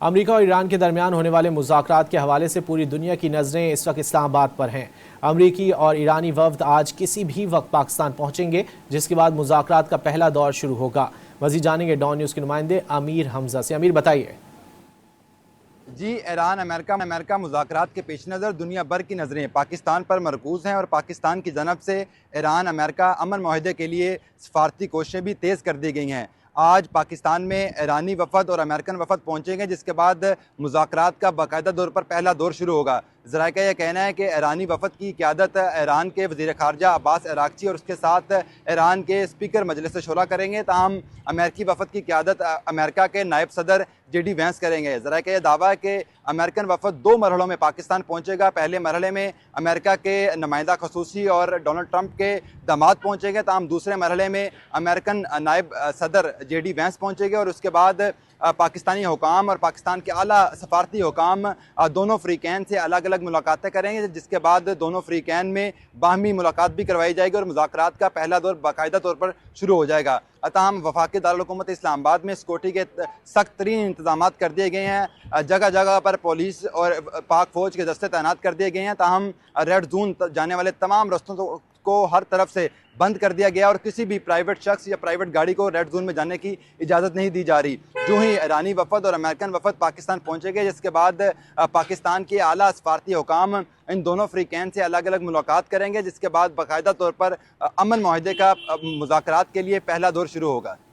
America और Iran के दरमियान होने वाले मुज़ाकरात के हवाले से पूरी दुनिया की नज़रें इस वक्त इस्लामाबाद पर हैं। अमरीकी और ईरानी वफ्द आज किसी भी वक्त पाकिस्तान पहुंचेंगे, जिसके बाद मुज़ाकरात का पहला दौर शुरू होगा। मज़ीद जानेंगे डॉन न्यूज़ के नुमाइंदे अमीर हमजा से। अमीर, बताइए। जी, ईरान अमेरिका मुज़ाकरात के पेश नज़र दुनिया भर की नज़रें पाकिस्तान पर मरकूज़ हैं और पाकिस्तान की जनब से ईरान अमेरिका अमन माहदे के लिए सफारती कोशिशें भी तेज़ कर दी गई हैं। आज पाकिस्तान में ईरानी वफ़द और अमेरिकन वफ़द पहुँचेंगे, जिसके बाद मुज़ाकरात का बाकायदा दौर पर पहला दौर शुरू होगा। ज़राए का यह कहना है कि ईरानी वफ़द की क़यादत ईरान के वज़ीर ख़ारजा अब्बास अराग़ची और उसके साथ ईरान के स्पीकर मजलिस शूरा करेंगे। ताहम अमेरिकी वफ़द की क़यादत अमेरिका के नायब सदर JD वैंस करेंगे। ज़राए का यह दावा है कि अमेरिकन वफ़द 2 मरहलों में पाकिस्तान पहुँचेगा। पहले मरहले में अमेरिका के नुमाइंदा खसूसी और डोनाल्ड ट्रंप के दामाद पहुँचेंगे। ताहम दूसरे मरहले में अमेरिकन नायब सदर JD वैंस पहुँचेंगे और उसके बाद पाकिस्तानी हुकाम और पाकिस्तान के आला सफारती हुकाम दोनों फ़रीक़ैन से अलग अलग मुलाकातें करेंगे, जिसके बाद दोनों फ़रीक़ैन में बाहमी मुलाकात भी करवाई जाएगी और मुज़ाकरात का पहला दौर बाकायदा तौर पर शुरू हो जाएगा। ताहम वफाकी दारुल-हुकूमत इस्लामाबाद में सिक्योरिटी के सख्त तरीन इंतजाम कर दिए गए हैं। जगह जगह पर पुलिस और पाक फ़ौज के दस्ते तैनात कर दिए गए हैं। ताहम रेड जोन जाने वाले तमाम रस्तों को हर तरफ से बंद कर दिया गया और किसी भी प्राइवेट शख्स या प्राइवेट गाड़ी को रेड जोन में जाने की इजाज़त नहीं दी जा रही। जो ही ईरानी वफ़द और अमेरिकन वफ़द पाकिस्तान पहुँचेंगे, जिसके बाद पाकिस्तान के आला सफारती हुकाम इन दोनों फ़रीक़ैन से अलग अलग मुलाकात करेंगे, जिसके बाद बाकायदा तौर पर अमन माहदे का मुज़ाकरात के लिए पहला दौर शुरू होगा।